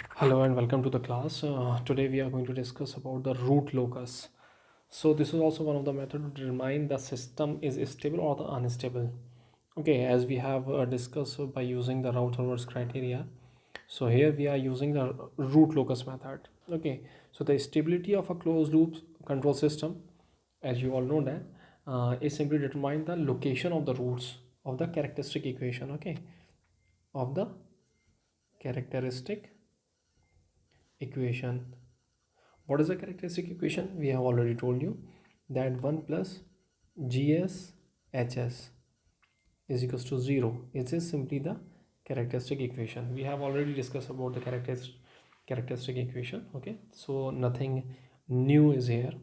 Hello and welcome to the class. Today we are going to discuss about the root locus. So this is also one of the method to determine the system is stable or the unstable. Okay, as we have discussed by using the Rauth-Hurwitz criteria. So here we are using the root locus method. Okay, so the stability of a closed loop control system, as you all know that, is simply determine the location of the roots of the characteristic equation. Okay, of the characteristic equation. What is the characteristic equation? We have already told you that 1 plus gs hs is equals to 0. It is simply the characteristic equation. We have already discussed about the characteristic equation. Okay, so nothing new is here.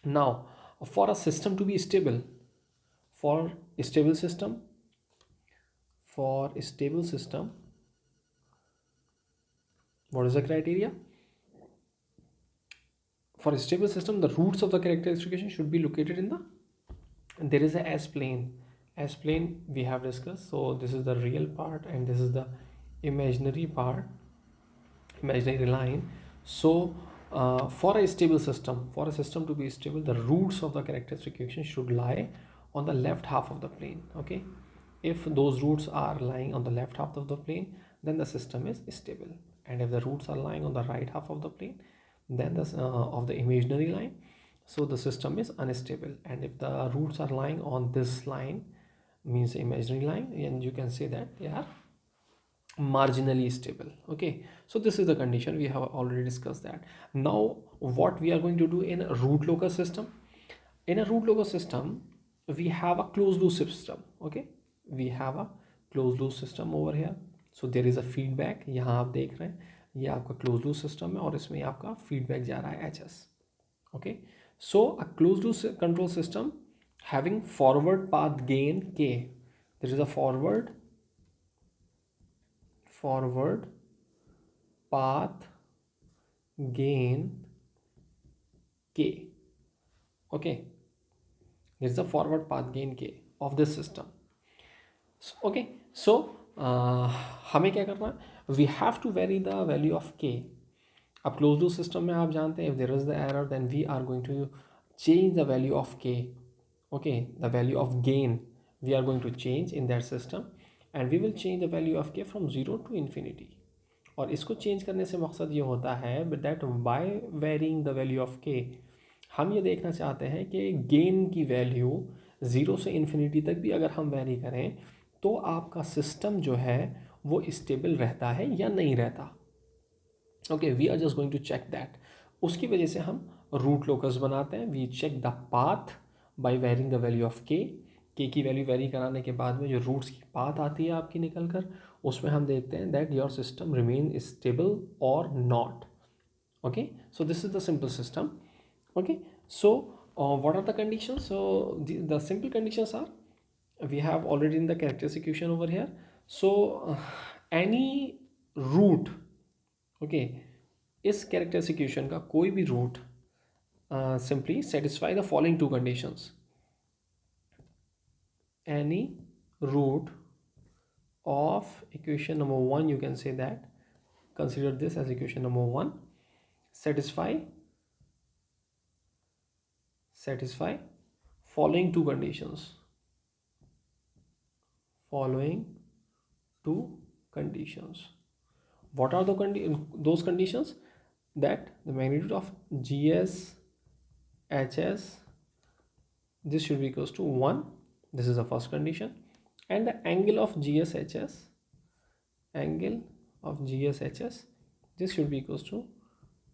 Now, for a system to be stable, for a stable system, what is the criteria? For a stable system, the roots of the characteristic equation should be located in the, there is a s plane we have discussed. So this is the real part and this is the imaginary part, imaginary line. So for a stable system, for a system to be stable, the roots of the characteristic equation should lie on the left half of the plane. Okay, if those roots are lying on the left half of the plane, then the system is stable, and if the roots are lying on the right half of the plane, then the of the imaginary line, so the system is unstable. And if the roots are lying on this line, means imaginary line, and you can say that they are marginally stable. Okay, so this is the condition, we have already discussed that. Now what we are going to do in a root locus system, in a root locus system we have a closed loop system. Okay, we have a closed loop system over here. So there is a feedback, यहाँ आप देख रहे हैं ये आपका close loop system है और इसमें आपका फीडबैक जा रहा है HS. Okay, so a closed loop control system having forward path gain K, there is a forward path gain K. Okay, there is a forward path gain K of this system. So, okay, so हमें क्या करना है, we have to vary the value of K. अब close loop system में आप जानते हैं if there is the error then we are going to change the value of K. Okay, the value of gain we are going to change in that system and we will change the value of K from 0 to infinity. और इसको change करने से मकसद ये होता है that by varying the value of K, हम ये देखना चाहते हैं कि गेन की वैल्यू 0 से इन्फिनिटी तक भी अगर हम वेरी करें तो आपका सिस्टम जो है वो स्टेबल रहता है या नहीं रहता. Okay, we are just going to check that. उसकी वजह से हम रूट लोकस बनाते हैं. We check the path by varying the value of K की वैल्यू वेरी कराने के बाद में जो रूट्स की पाथ आती है आपकी निकल कर, उसमें हम देखते हैं that your system remain stable और not. Okay, so this is the simple system. Okay, so what are the conditions? So the simple conditions are, we have already in the characteristic equation over here. So any root, okay, इस characteristic equation का कोई भी root simply satisfy the following two conditions. Any root of equation number 1, you can say that, consider this as equation number 1, satisfy following two conditions. What are those conditions? That the magnitude of GS HS, this should be equals to 1. This is the first condition. And the angle of GSHS, this should be equals to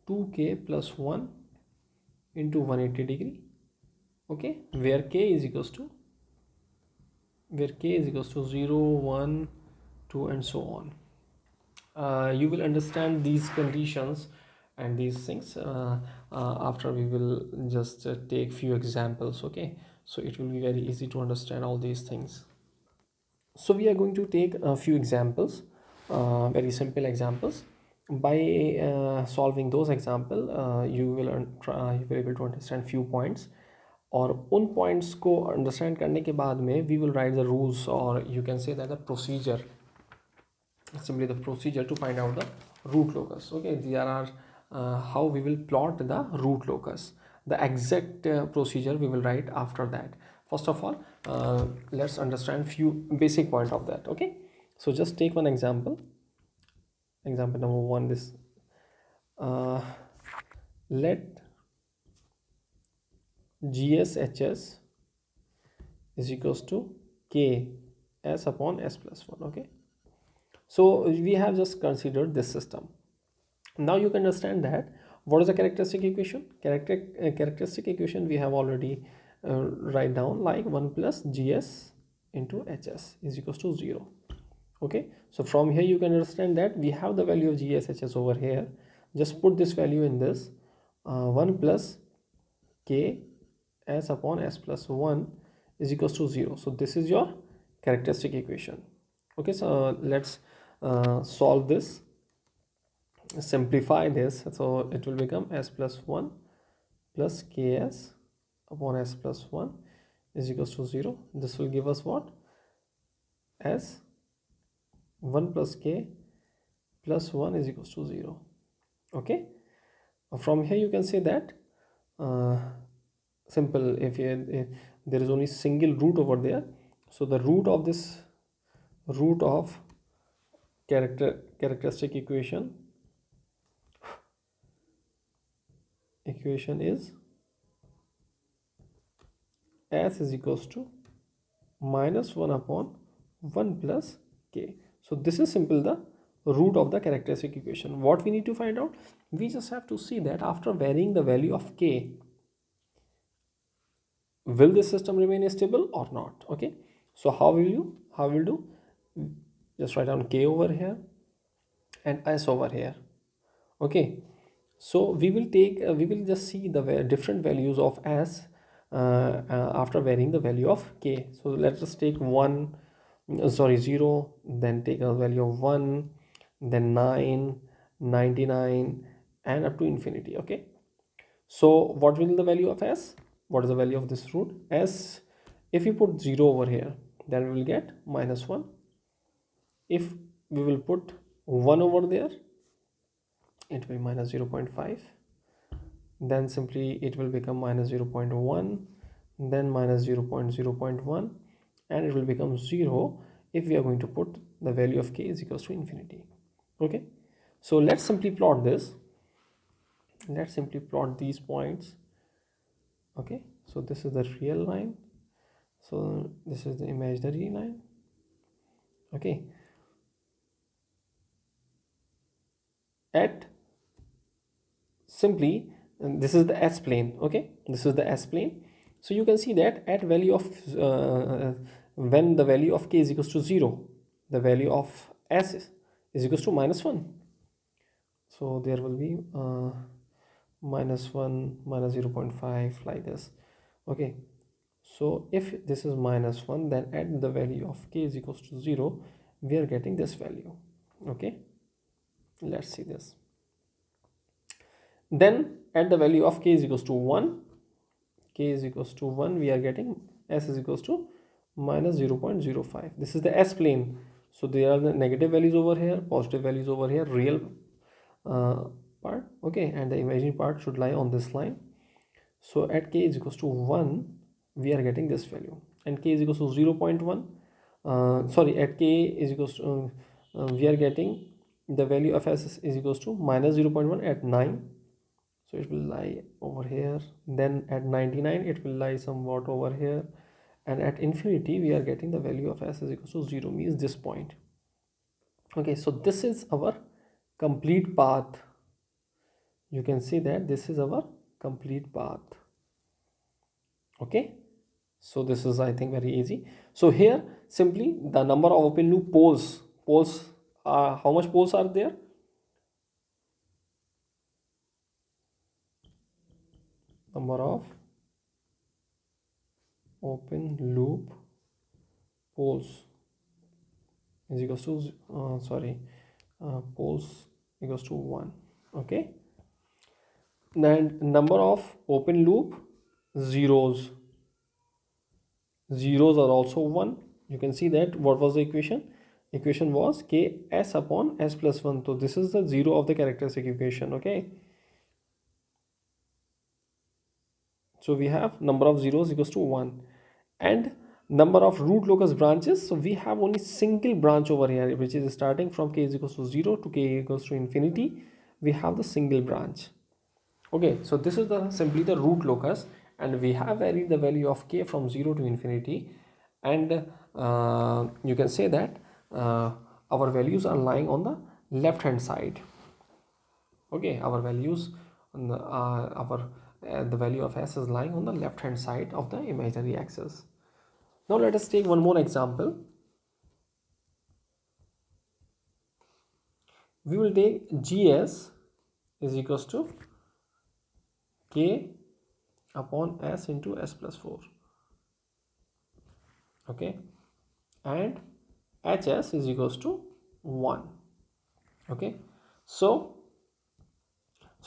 2K plus 1 into 180 degree. Okay, where K is equals to 0, 1, 2 and so on. You will understand these conditions and these things after we will just take few examples. Okay, so it will be very easy to understand all these things. So we are going to take a few examples, very simple examples. By solving those example, you will be able to understand few points. और उन points को understand करने के बाद में we will write the rules और you can say that the procedure, simply the procedure to find out the root locus. Okay, there are how we will plot the root locus. The exact procedure we will write after that. First of all, let's understand few basic point of that. Okay, so just take one example. Example number one, this uh, let GSHS is equals to k s upon s plus 1. Okay, so we have just considered this system. Now you can understand that what is a characteristic equation. Characteristic equation we have already write down like 1 plus gs into hs is equals to 0. Okay, so from here you can understand that we have the value of gs hs over here. Just put this value in this 1 plus k s upon s plus 1 is equals to 0. So this is your characteristic equation. Okay, so let's solve this, simplify this. So it will become s plus 1 plus ks upon s plus 1 is equals to 0. This will give us what? S 1 plus k plus 1 is equals to 0. Okay, from here you can say that uh, simple, if there is only single root over there, so the root of this root of characteristic equation is s is equals to minus 1 upon 1 plus k. So this is simple the root of the characteristic equation. What we need to find out, we just have to see that after varying the value of k, will this system remain stable or not. Okay, so how will do, just write down k over here and s over here. Okay, so we will take we will just see the different values of s after varying the value of k. So let's just take 1 sorry 0, then take a value of 1, then 9, 99 and up to infinity. Okay, so what will the value of s, what is the value of this root s? If you put 0 over here, then we will get minus 1. If we will put 1 over there, it will be minus 0.5, then simply it will become minus 0.1, then minus 0.0.1, and it will become 0 if we are going to put the value of k is equals to infinity. Okay, so let's simply plot this. Let's simply plot these points. Okay, so this is the real line, so this is the imaginary line. Okay, at simply, and this is the s plane. Okay, this is the s plane. So you can see that at value of when the value of k is equals to 0, the value of s is equals to minus 1. So there will be minus 1, minus 0.5 like this. Okay, so if this is minus 1, then at the value of k is equals to 0, we are getting this value. Okay, let's see this. Then at the value of k is equals to 1, k is equals to 1, we are getting s is equals to minus 0.05. This is the s plane. So there are the negative values over here, positive values over here, real part. Okay, and the imaginary part should lie on this line. So at k is equals to 1, we are getting this value, and k is equals to 0.1. Sorry, at k is equals to we are getting the value of s is equals to minus 0.1 at 9. So it will lie over here, then at 99 it will lie somewhat over here, and at infinity we are getting the value of s is equals to 0, means this point. Okay, so this is our complete path. You can see that this is our complete path. Okay, so this is, I think, very easy. So here simply the number of open loop poles how much poles are there? Number of open loop poles is equals to poles equals to 1. Okay, then number of open loop zeros are also 1. You can see that what was the equation? equation was k s upon s plus 1. So this is the zero of the characteristic equation. Okay, so we have number of zeros equals to 1, and number of root locus branches. So we have only single branch over here, which is starting from k is equals to 0 to k equals to infinity. We have the single branch. Okay, so this is the simply the root locus, and we have varied the value of k from 0 to infinity, and you can say that our values are lying on the left hand side. Okay, our values on the value of s is lying on the left hand side of the imaginary axis. Now let us take one more example. We will take gs is equals to k upon s into s plus 4. Okay, and hs is equals to 1. Okay, so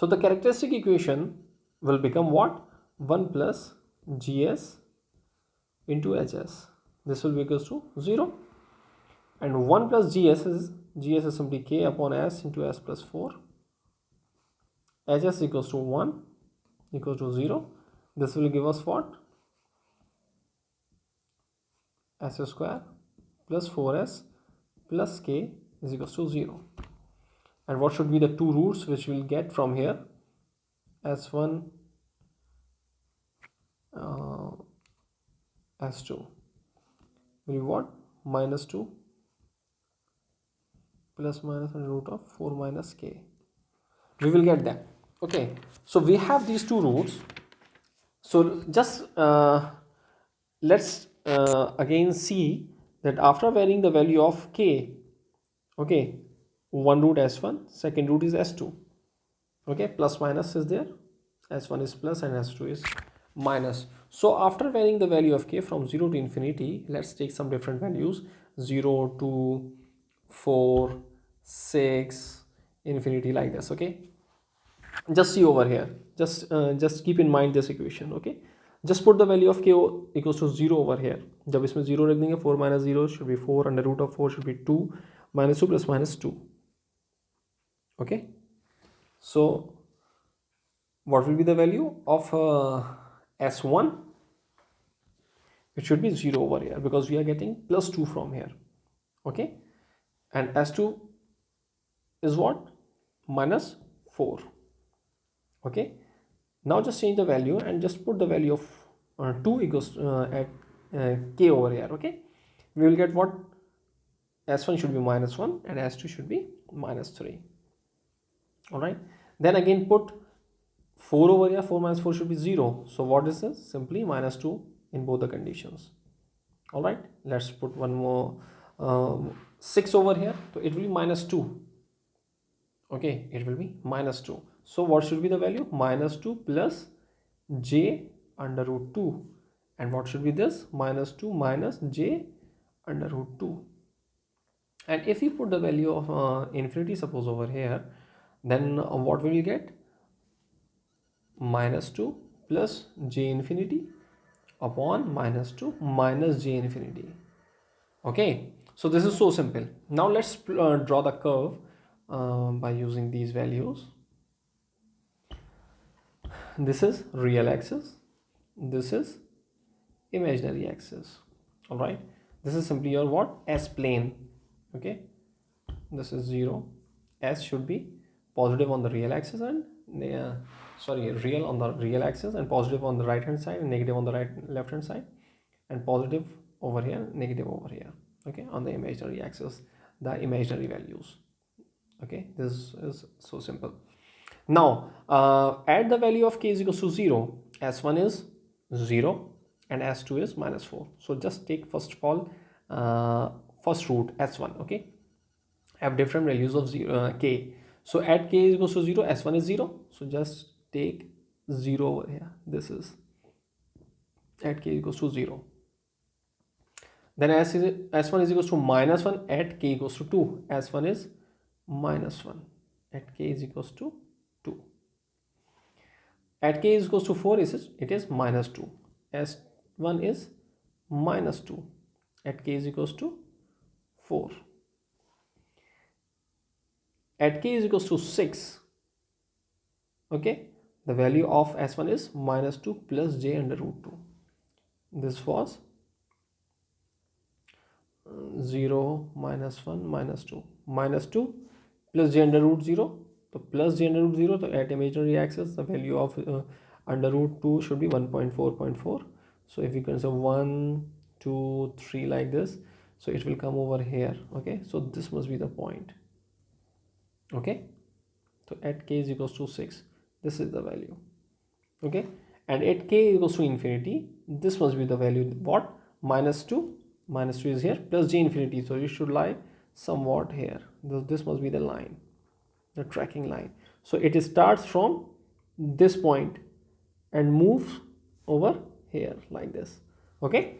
the characteristic equation will become what? 1 plus gs into hs. This will be equals to 0, and 1 plus gs is simply k upon s into s plus 4. hs equals to 1 equals to 0. This will give us what? S square plus 4s plus k is equals to 0. And what should be the two roots which we will get from here? S1 S2 will be what? Minus 2 plus minus under root of 4 minus k. We will get that. Okay, so we have these two roots. So just let's again see that after varying the value of k, okay, one root s1, second root is s2. Okay, plus minus is there, s1 is plus and s2 is minus. So after varying the value of k from 0 to infinity, let's take some different values: 0, 2, 4, 6, infinity, like this. Okay, just see over here, just keep in mind this equation. Okay, just put the value of k equals to 0 over here. जब इसमें 0 रख देंगे, 4 minus 0 should be 4, under root of 4 should be 2, minus 2 plus minus 2. Okay, so what will be the value of s1? It should be 0 over here because we are getting plus 2 from here. Okay, and s2 is what? Minus 4. Okay, now just change the value and just put the value of 2 equals at k over here. Okay, we will get what? S1 should be minus 1 and S2 should be minus 3. All right, then again put 4 over here. 4 minus 4 should be 0. So what is this? Simply minus 2 in both the conditions. All right, let's put one more 6 over here. So it will be minus 2. Okay, it will be minus 2. So what should be the value? Minus 2 plus j under root 2. And what should be this? Minus 2 minus j under root 2. And if we put the value of infinity, suppose over here, then what will you get? Minus 2 plus j infinity upon minus 2 minus j infinity. Okay, so this is so simple. Now let's draw the curve by using these values. This is real axis, this is imaginary axis. All right, this is simply your what? S plane. Okay, this is 0. S should be positive on the real axis and real on the real axis, and positive on the right hand side and negative on the left hand side, and positive over here, negative over here. Okay, on the imaginary axis, the imaginary values. Okay, this is so simple. Now add the value of k is equals to 0. S1 is 0 and S2 is minus 4. So just take first of all first root S1. Okay, have different values of k. So at k is equals to 0, S1 is 0. So just take 0 over here. This is at k equals to 0. Then S1 is equals to minus 1 at k equals to 2. S1 is minus 1 at k is equals to 2. At k is equals to 4, it is minus 2. S1 is minus 2 at k is equals to 4. at k is equals to 6, okay, the value of s1 is minus 2 plus j under root 2. This was 0 minus 1 minus 2 minus 2 plus j under root 0. So plus j under root 0, so at imaginary axis the value of under root 2 should be 1.4.4. so if you consider 1 2 3 like this, so it will come over here. Okay, so this must be the point. Okay, so at k is equals to 6, this is the value. Okay, and at k equals to infinity, this must be the value. What? Minus 2, minus 2 is here, plus j infinity, so it should lie somewhat here. This must be the line, the tracking line. So it starts from this point and moves over here like this. Okay,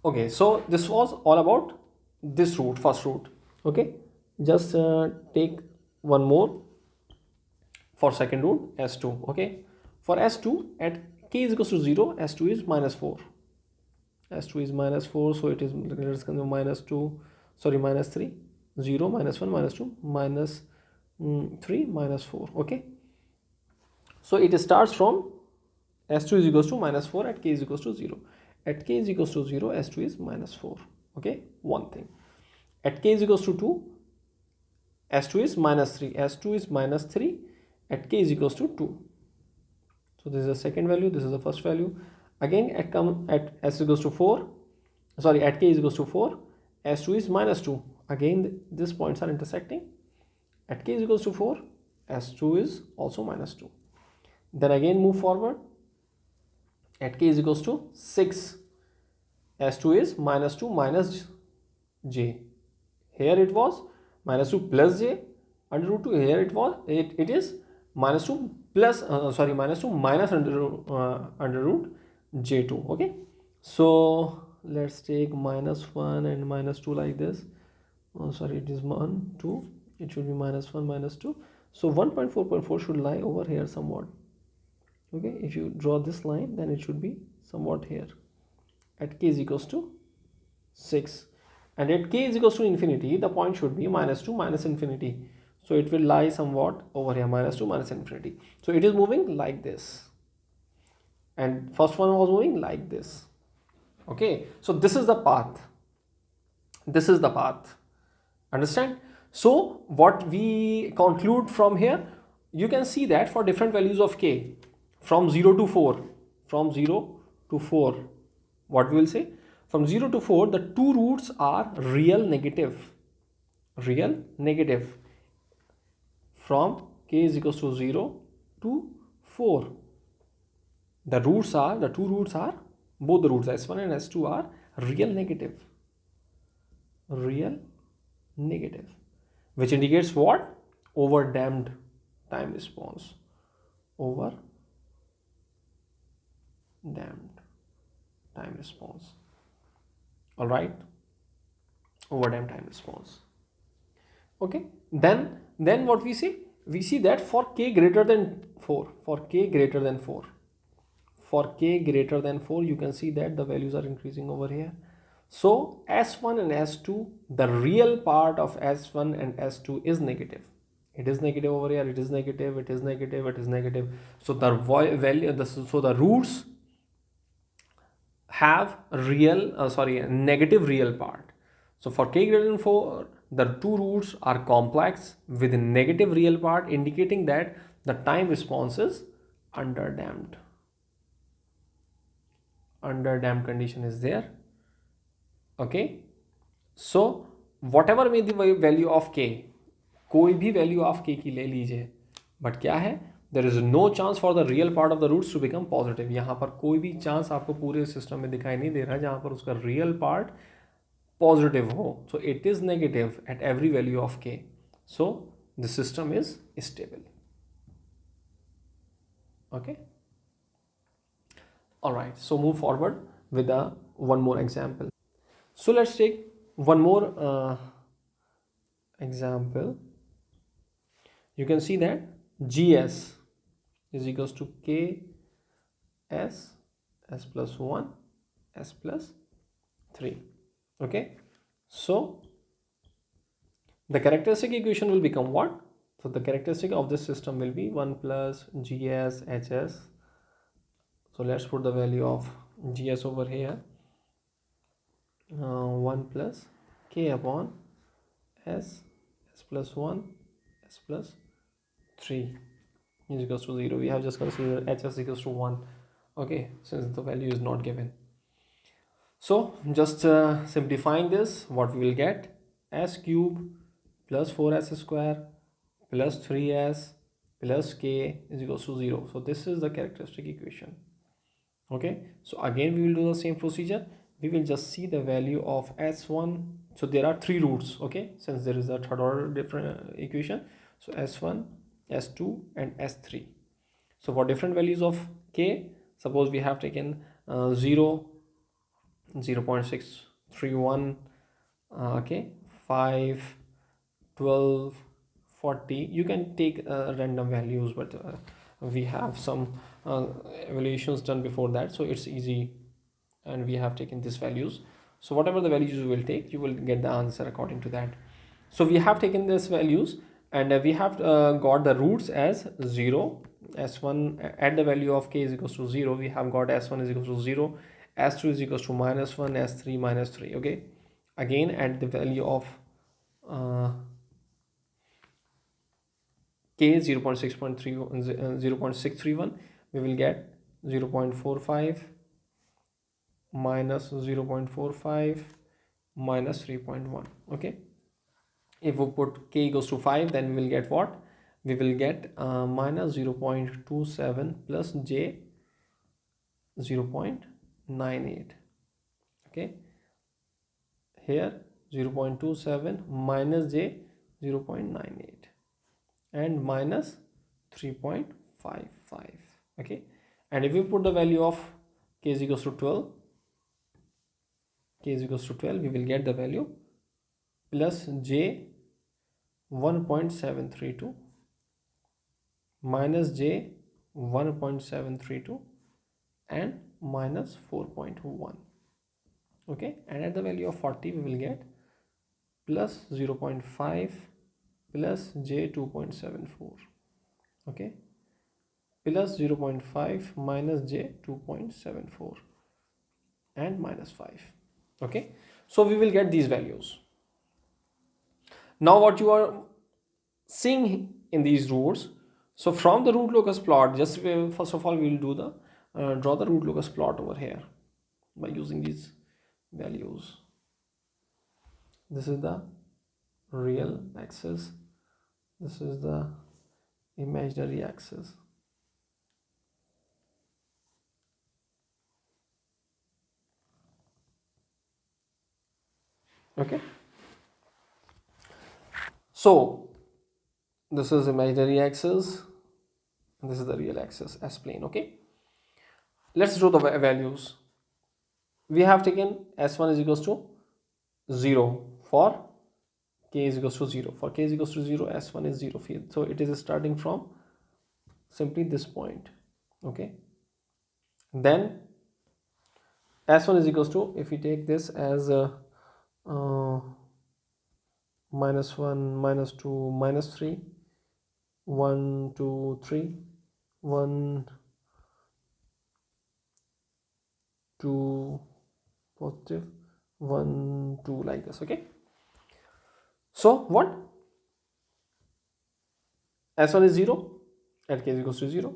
okay, so this was all about this root, first root. Okay, just take one more for second root, s2. Okay, for s2 at k is equals to 0, s2 is minus 4, s2 is minus 4, so it is, let's consider minus 2, sorry, minus 3, 0 minus 1 minus 2 minus 3 minus 4. Okay, so it starts from s2 is equals to minus 4 at k is equals to 0. At k is equals to 0, s2 is minus 4. Okay, one thing. At k is equals to 2, s2 is minus 3, s2 is minus 3 at k is equals to 2. So this is the second value, this is the first value. Again at s equals to 4, sorry, at k is equals to 4, s2 is minus 2. Again these points are intersecting. At k is equals to 4, s2 is also minus 2. Then again move forward. At k is equals to 6, s2 is minus 2 minus j. Here it was minus 2 plus j under root 2. Here it is minus 2 plus minus 2 minus under root j2. Okay, so let's take minus 1 and minus 2 like this. Sorry, it is 1 2, it should be minus 1 minus 2. So 1.4.4 should lie over here somewhat. Okay, if you draw this line, then it should be somewhat here at k is equals to 6, and at k is equals to infinity, the point should be minus 2 minus infinity. So it will lie somewhat over here, minus 2 minus infinity. So it is moving like this, and first one was moving like this. Okay, so this is the path, this is the path. Understand? So what we conclude from here, you can see that for different values of k, from 0 to 4, from 0 to 4, what we will say, from 0 to 4 the two roots are real negative, real negative. From k is equals to 0 to 4, the roots are, the two roots are, both the roots s1 and s2 are real negative, real negative, which indicates what? Over damped time response, over damped time response. All right, over damped time response. Okay, then what we see, we see that for k greater than 4, for k greater than 4, for k greater than 4, you can see that the values are increasing over here. So s1 and s2, the real part of s1 and s2 is negative. It is negative over here, it is negative, it is negative, it is negative. So the value, so the roots have real, negative real part. So for k greater than 4, the two roots are complex with a negative real part, indicating that the time response is underdamped. Underdamped condition is there. Okay, so whatever may the value of k, कोई भी value of k की ले लीजिए, but क्या है, there is no chance for the real part of the roots to become positive. यहाँ पर कोई भी चांस आपको पूरे सिस्टम में दिखाई नहीं दे रहा है जहाँ पर उसका रियल पार्ट पॉजिटिव हो. So it is negative at every value of k. So the system is stable. Okay, all right, so move forward with one more example. So let's take one more example. You can see that gs is equals to k s plus 1 s plus 3. Okay, so the characteristic equation will become what? So the characteristic of this system will be 1 plus gs hs. So let's put the value of gs over here. 1 plus k upon s plus 1 s plus 3 is equals to 0. We have just considered hs equals to 1. Okay, since the value is not given. So just simplifying this, what we will get, s cube plus 4s square plus 3s plus k is equals to 0. So this is the characteristic equation. Okay, so again we will do the same procedure. We will just see the value of s1. So there are three roots, okay, since there is a third order different equation. So s1, s2 and s3. So for different values of k, suppose we have taken 0, 0.631, okay, 5, 12, 40. You can take random values, but we have some evaluations done before that, so it's easy, and we have taken these values. So whatever the values you will take, you will get the answer according to that. So we have taken these values, and we have got the roots as 0, s1 at the value of k is equals to 0. We have got s1 is equals to 0, s2 is equals to -1, s3 -3. Okay, again at the value of k 0.631, we will get 0.45 minus 0.45 minus 3.1. okay, if we put k equals to 5, then we will get what? We will get minus 0.27 plus j 0.98. okay, here 0.27 minus j 0.98 and minus 3.55. okay, and if we put the value of k is equals to 12, we will get the value plus j 1.732 minus j 1.732 and minus 4.1. okay, and at the value of 40 we will get plus 0.5 plus j 2.74. okay, plus 0.5 minus j 2.74 and minus 5. okay, so we will get these values. Now what you are seeing in these roots, so from the root locus plot, just first of all we will do the draw the root locus plot over here by using these values. This is the real axis, this is the imaginary axis. okay, so this is imaginary axis, this is the real axis as plane. okay, let's draw the values. We have taken s1 is equals to 0 for k is equals to 0. For k is equals to 0, s1 is 0 field, so it is starting from simply this point. okay, then s1 is equals to, if we take this as uh, minus 1 minus 2 minus 3, 1 2 3, 1 2 positive, 1 2, like this. okay, so what, s1 is 0 at k is equals to 0,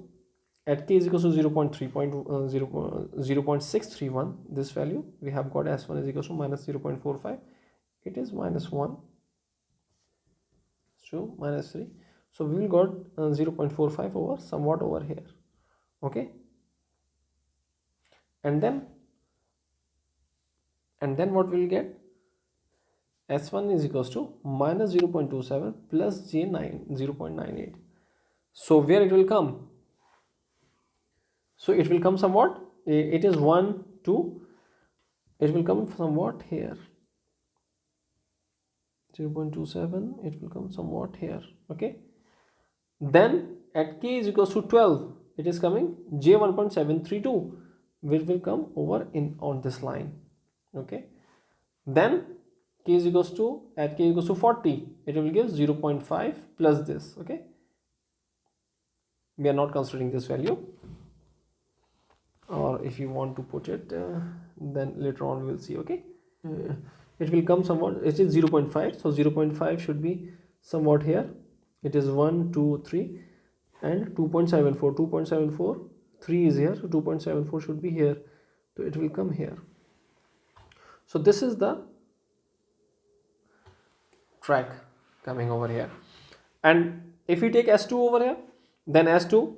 at k is equals to 0.631, this value we have got s1 is equals to minus 0.45, it is minus 1, so minus 3, so we will got 0.45 over somewhat over here. okay, and then what we will get, s1 is equals to minus 0.27 plus j9 0.98. so where it will come, so it will come somewhat, it is 1 2, it will come somewhat here, 0.27, it will come somewhat here. okay, then at k is equals to 12, it is coming j 1.732, which will come over in on this line. okay, then k is equals to, at k equals to 40, it will give 0.5 plus this. Okay, we are not considering this value, or if you want to put it, then later on we will see. Okay, it will come somewhat, it is 0.5, so 0.5 should be somewhat here. It is 1 2 3 and 2.74, 2.74, 3 is here, so 2.74 should be here, so it will come here. So this is the track coming over here. And if we take S2 over here, then S2,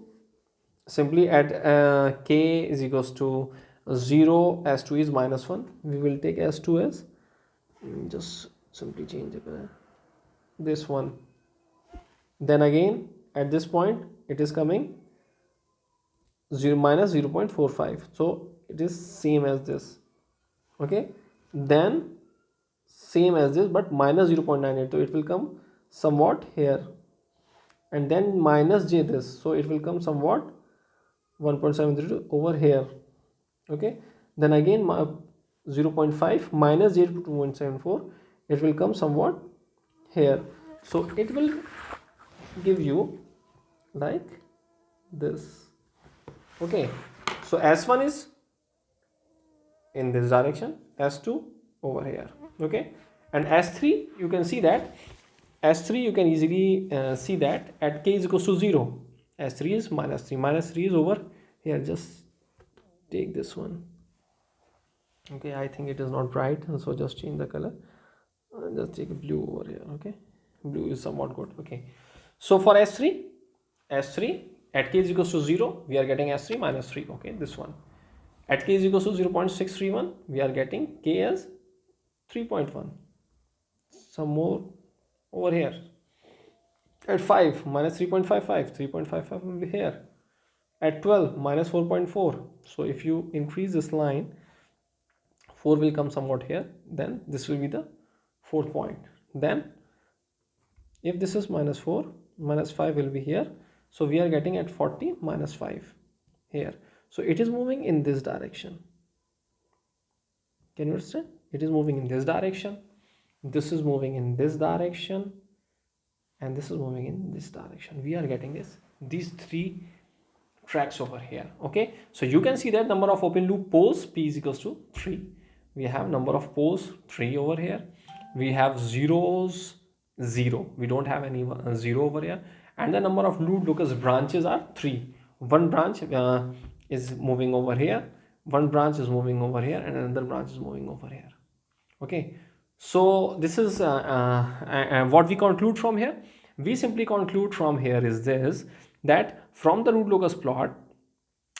simply at k is equals to 0, S2 is -1, we will take S2 as, just simply change the color, this one. Then again at this point it is coming 0 minus 0.45, so it is same as this. Okay, then same as this but minus 0.98, so it will come somewhat here, and then minus j this, so it will come somewhat 1.73 over here. Okay, then again 0.5 minus j 2.74, it will come somewhat here, so it will give you like this. Okay, so S1 is in this direction, S2 over here. Okay, and S3 you can see that, S3 you can easily see that at k is equals to 0, S3 is -3, -3 is over here. Just take this one. Okay, I think it is not bright, so just change the color, just take blue over here. Okay, blue is somewhat good. Okay, so for S3 at k is equals to 0, we are getting S3 -3. Okay, this one. At k is equals to 0.631, we are getting k as 3.1. Some more over here. At 5 minus 3.55, 3.55 will be here. At 12 minus 4.4. So if you increase this line, 4 will come somewhat here. Then this will be the fourth point. Then if this is -4, -5 will be here. So we are getting at 40 -5 here. So it is moving in this direction. Can you understand? It is moving in this direction. This is moving in this direction. And this is moving in this direction. We are getting these three tracks over here. Okay, so you can see that number of open loop poles p is equals to 3. We have number of poles 3 over here. We have zeros 0. We don't have any 0 over here. And the number of loop locus branches are 3. One branch is moving over here. One branch is moving over here, and another branch is moving over here. Okay, so this is what we conclude from here. We simply conclude from here is this, that from the root locus plot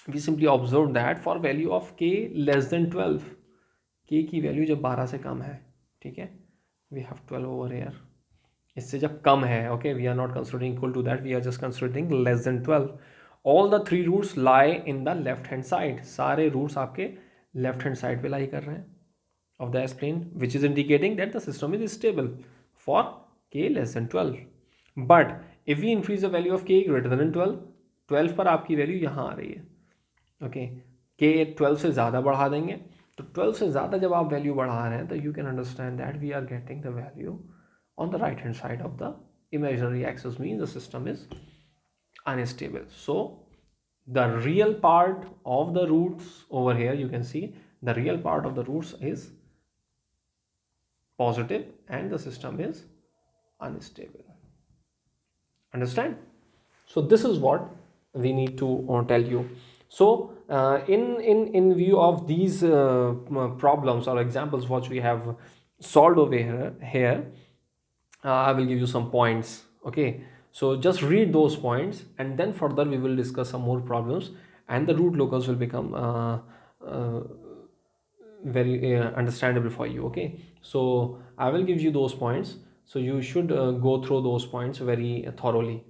we simply observe that for value of k less than 12, k की value जब 12 से कम है, ठीक है, we have 12 over here, इससे जब कम है, okay, we are not considering equal to that, we are just considering less than 12. All the three roots lie in the left hand side. सारे roots आपके left hand side पे lie कर रहे हैं of the S plane, which is indicating that the system is stable for k less than 12. But if we increase the value of k greater than 12, 12 पर आपकी value यहाँ आ रही है. Okay, k 12 से ज़्यादा बढ़ा देंगे, तो 12 से ज़्यादा जब आप वैल्यू बढ़ा रहे हैं तो you can understand that we are getting the value on the right hand side of the imaginary axis, means the system is unstable. So the real part of the roots over here, you can see the real part of the roots is positive and the system is unstable. Understand? So this is what we need to tell you. So in view of these problems or examples what we have solved over here, I will give you some points. Okay, so just read those points, and then further we will discuss some more problems, and the root locus will become very understandable for you. Okay, so I will give you those points, so you should go through those points very thoroughly.